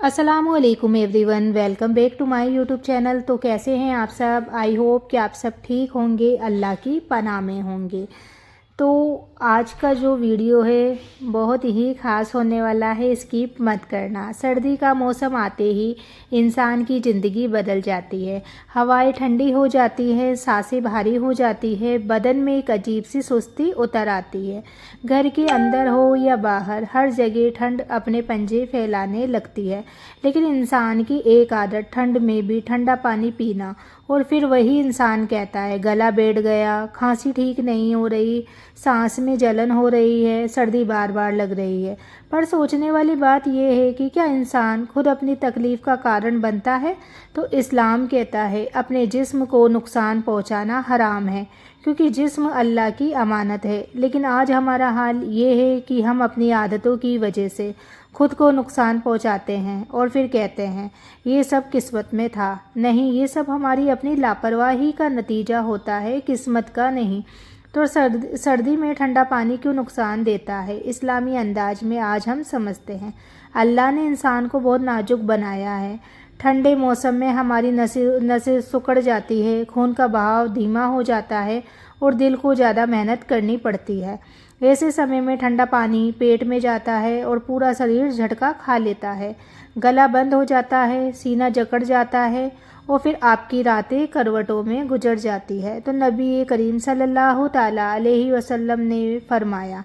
अस्सलाम वालेकुम everyone, welcome back to my YouTube channel. तो कैसे हैं आप सब? आई होप कि आप सब ठीक होंगे, अल्लाह की पनाह में होंगे। तो आज का जो वीडियो है बहुत ही ख़ास होने वाला है, स्किप मत करना। सर्दी का मौसम आते ही इंसान की ज़िंदगी बदल जाती है, हवाएं ठंडी हो जाती है, सांसें भारी हो जाती है, बदन में एक अजीब सी सुस्ती उतर आती है। घर के अंदर हो या बाहर, हर जगह ठंड अपने पंजे फैलाने लगती है। लेकिन इंसान की एक आदत, ठंड में भी ठंडा पानी पीना, और फिर वही इंसान कहता है गला बैठ गया, खांसी ठीक नहीं हो रही, सांस में जलन हो रही है, सर्दी बार बार लग रही है। पर सोचने वाली बात यह है कि क्या इंसान खुद अपनी तकलीफ़ का कारण बनता है? तो इस्लाम कहता है अपने जिस्म को नुकसान पहुंचाना हराम है, क्योंकि जिस्म अल्लाह की अमानत है। लेकिन आज हमारा हाल ये है कि हम अपनी आदतों की वजह से खुद को नुकसान पहुंचाते हैं और फिर कहते हैं ये सब किस्मत में था। नहीं, ये सब हमारी अपनी लापरवाही का नतीजा होता है, किस्मत का नहीं। तो सर्दी में ठंडा पानी क्यों नुकसान देता है, इस्लामी अंदाज में आज हम समझते हैं। अल्लाह ने इंसान को बहुत नाजुक बनाया है। ठंडे मौसम में हमारी नसें सिकुड़ जाती है, खून का बहाव धीमा हो जाता है और दिल को ज़्यादा मेहनत करनी पड़ती है। ऐसे समय में ठंडा पानी पेट में जाता है और पूरा शरीर झटका खा लेता है, गला बंद हो जाता है, सीना जकड़ जाता है और फिर आपकी रातें करवटों में गुजर जाती है। तो नबी करीम सल्लल्लाहु ताला अलैहि वसल्लम ने फरमाया,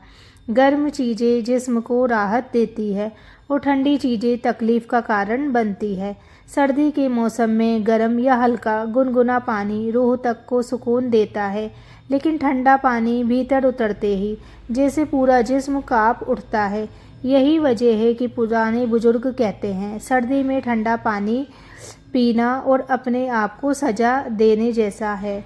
गर्म चीज़ें जिस्म को राहत देती है और ठंडी चीज़ें तकलीफ़ का कारण बनती है। सर्दी के मौसम में गर्म या हल्का गुनगुना पानी रूह तक को सुकून देता है, लेकिन ठंडा पानी भीतर उतरते ही जैसे पूरा जिस्म कांप उठता है। यही वजह है कि पुराने बुजुर्ग कहते हैं सर्दी में ठंडा पानी पीना और अपने आप को सजा देने जैसा है।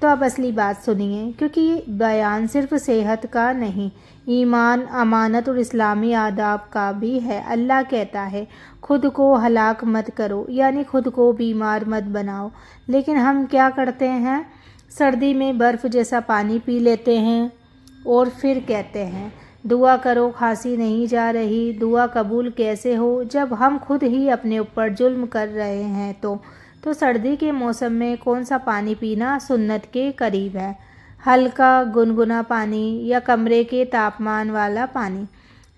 तो अब असली बात सुनिए, क्योंकि ये बयान सिर्फ सेहत का नहीं, ईमान, अमानत और इस्लामी आदाब का भी है। अल्लाह कहता है खुद को हलाक मत करो, यानी खुद को बीमार मत बनाओ। लेकिन हम क्या करते हैं? सर्दी में बर्फ़ जैसा पानी पी लेते हैं और फिर कहते हैं दुआ करो, खांसी नहीं जा रही। दुआ कबूल कैसे हो जब हम खुद ही अपने ऊपर जुल्म कर रहे हैं? तो सर्दी के मौसम में कौन सा पानी पीना सुन्नत के करीब है? हल्का गुनगुना पानी या कमरे के तापमान वाला पानी?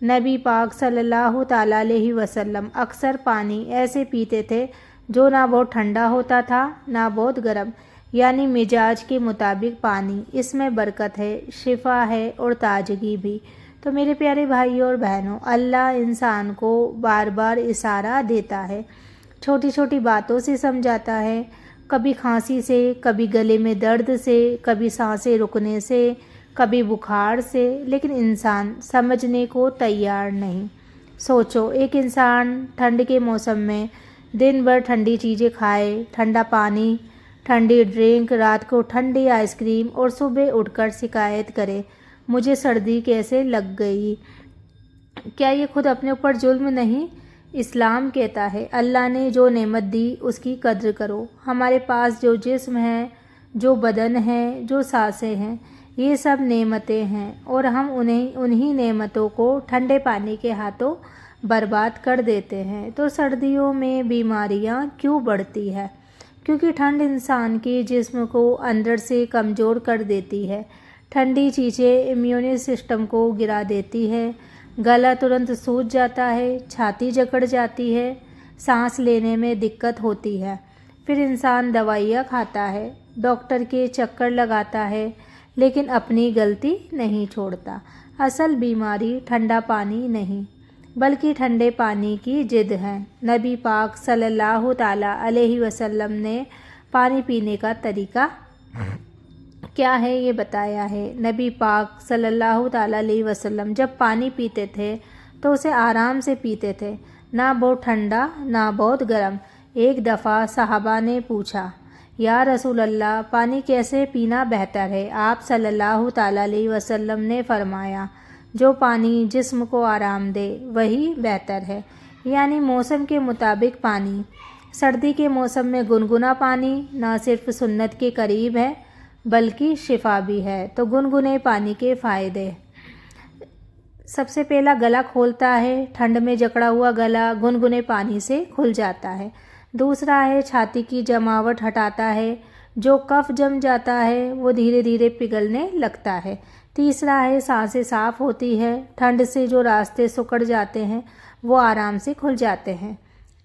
नबी पाक सल्लल्लाहु ताला अलैहि वसल्लम अक्सर पानी ऐसे पीते थे जो ना बहुत ठंडा होता था ना बहुत गर्म, यानी मिजाज के मुताबिक पानी। इसमें बरकत है, शिफा है और ताजगी भी। तो मेरे प्यारे भाइयों और बहनों, अल्लाह इंसान को बार बार इशारा देता है, छोटी छोटी बातों से समझाता है, कभी खांसी से, कभी गले में दर्द से, कभी सांसें रुकने से, कभी बुखार से, लेकिन इंसान समझने को तैयार नहीं। सोचो, एक इंसान ठंड के मौसम में दिन भर ठंडी चीज़ें खाए, ठंडा पानी, ठंडी ड्रिंक, रात को ठंडी आइसक्रीम और सुबह उठकर शिकायत करे मुझे सर्दी कैसे लग गई। क्या ये खुद अपने ऊपर जुल्म नहीं? इस्लाम कहता है अल्लाह ने जो नेमत दी उसकी कद्र करो। हमारे पास जो जिस्म है, जो बदन है, जो सांसें हैं, ये सब नेमतें हैं और हम उन्हीं नेमतों को ठंडे पानी के हाथों बर्बाद कर देते हैं। तो सर्दियों में बीमारियां क्यों बढ़ती है? क्योंकि ठंड इंसान के जिस्म को अंदर से कमज़ोर कर देती है। ठंडी चीज़ें इम्यून सिस्टम को गिरा देती है, गला तुरंत सूज जाता है, छाती जकड़ जाती है, सांस लेने में दिक्कत होती है। फिर इंसान दवाइयाँ खाता है, डॉक्टर के चक्कर लगाता है, लेकिन अपनी गलती नहीं छोड़ता। असल बीमारी ठंडा पानी नहीं, बल्कि ठंडे पानी की जिद है। नबी पाक सल्लल्लाहु ताला अलैहि वसल्लम ने पानी पीने का तरीका क्या है ये बताया है। नबी पाक सल्लल्लाहु ताला अलैहि वसल्लम जब पानी पीते थे तो उसे आराम से पीते थे, ना बहुत ठंडा ना बहुत गर्म। एक दफ़ा सहाबा ने पूछा, या रसूल अल्लाह, पानी कैसे पीना बेहतर है? आप सल्लल्लाहु ताला अलैहि वसल्लम ने फरमाया, जो पानी जिस्म को आराम दे वही बेहतर है, यानी मौसम के मुताबिक पानी। सर्दी के मौसम में गुनगुना पानी ना सिर्फ सुन्नत के करीब है बल्कि शिफा भी है। तो गुनगुने पानी के फ़ायदे। سب سے پہلا گلا کھولتا ہے، ٹھنڈ میں جکڑا ہوا گلا گنگنے پانی سے کھل جاتا ہے۔ دوسرا ہے چھاتی کی جماوٹ ہٹاتا ہے، جو کف جم جاتا ہے وہ دھیرے دھیرے پگھلنے لگتا ہے۔ تیسرا ہے سانسیں صاف ہوتی ہے، ٹھنڈ سے جو راستے سکڑ جاتے ہیں وہ آرام سے کھل جاتے ہیں۔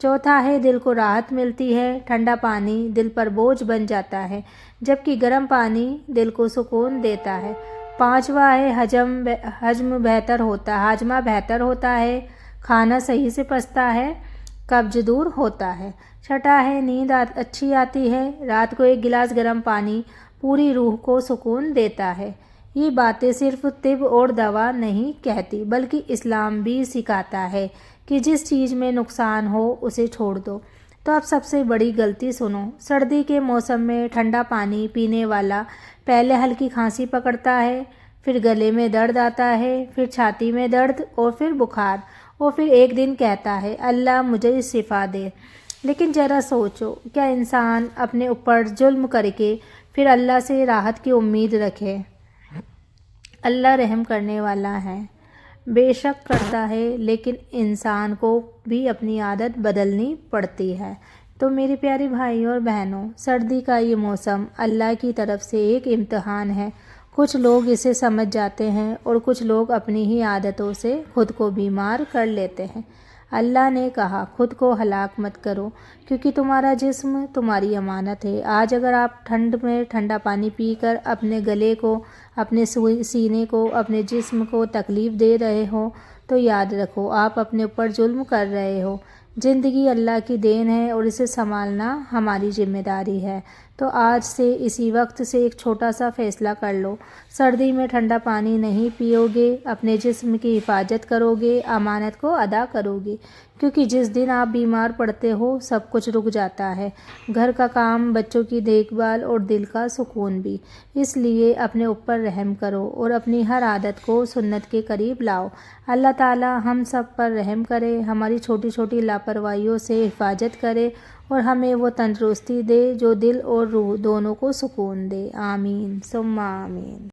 چوتھا ہے دل کو راحت ملتی ہے، ٹھنڈا پانی دل پر بوجھ بن جاتا ہے جبکہ گرم پانی دل کو سکون دیتا ہے۔ پانچواں ہے ہاجمہ بہتر ہوتا ہے، کھانا صحیح سے پچتا ہے، قبض دور ہوتا ہے۔ چھٹا ہے نیند اچھی آتی ہے، رات کو ایک گلاس گرم پانی پوری روح کو سکون دیتا ہے۔ یہ باتیں صرف طب اور دوا نہیں کہتی بلکہ اسلام بھی سکھاتا ہے کہ جس چیز میں نقصان ہو اسے چھوڑ دو۔ تو اب سب سے بڑی غلطی سنو۔ سردی کے موسم میں ٹھنڈا پانی پینے والا پہلے ہلکی کھانسی پکڑتا ہے، پھر گلے میں درد آتا ہے، پھر چھاتی میں درد اور پھر بخار، اور پھر ایک دن کہتا ہے اللہ مجھے شفا دے۔ لیکن ذرا سوچو، کیا انسان اپنے اوپر ظلم کر کے پھر اللہ سے راحت کی امید رکھے؟ اللہ رحم کرنے والا ہے، بے شک کرتا ہے، لیکن انسان کو بھی اپنی عادت بدلنی پڑتی ہے۔ تو میرے پیارے بھائیوں اور بہنوں، سردی کا یہ موسم اللہ کی طرف سے ایک امتحان ہے۔ کچھ لوگ اسے سمجھ جاتے ہیں اور کچھ لوگ اپنی ہی عادتوں سے خود کو بیمار کر لیتے ہیں۔ اللہ نے کہا خود کو ہلاک مت کرو کیونکہ تمہارا جسم تمہاری امانت ہے۔ آج اگر آپ ٹھنڈ میں ٹھنڈا پانی پی کر اپنے گلے کو، اپنے سینے کو، اپنے جسم کو تکلیف دے رہے ہو تو یاد رکھو آپ اپنے اوپر ظلم کر رہے ہو۔ زندگی اللہ کی دین ہے اور اسے سنبھالنا ہماری ذمہ داری ہے۔ تو آج سے اسی وقت سے ایک چھوٹا سا فیصلہ کر لو، سردی میں ٹھنڈا پانی نہیں پیو گے، اپنے جسم کی حفاظت کرو گے، امانت کو ادا کرو گے، کیونکہ جس دن آپ بیمار پڑتے ہو سب کچھ رک جاتا ہے، گھر کا کام، بچوں کی دیکھ بھال اور دل کا سکون بھی۔ اس لیے اپنے اوپر رحم کرو اور اپنی ہر عادت کو سنت کے قریب لاؤ۔ اللہ تعالی ہم سب پر رحم کرے، ہماری چھوٹی چھوٹی لاپرواہیوں سے حفاظت کرے اور ہمیں وہ تندرستی دے جو دل اور روح دونوں کو سکون دے۔ آمین ثم آمین۔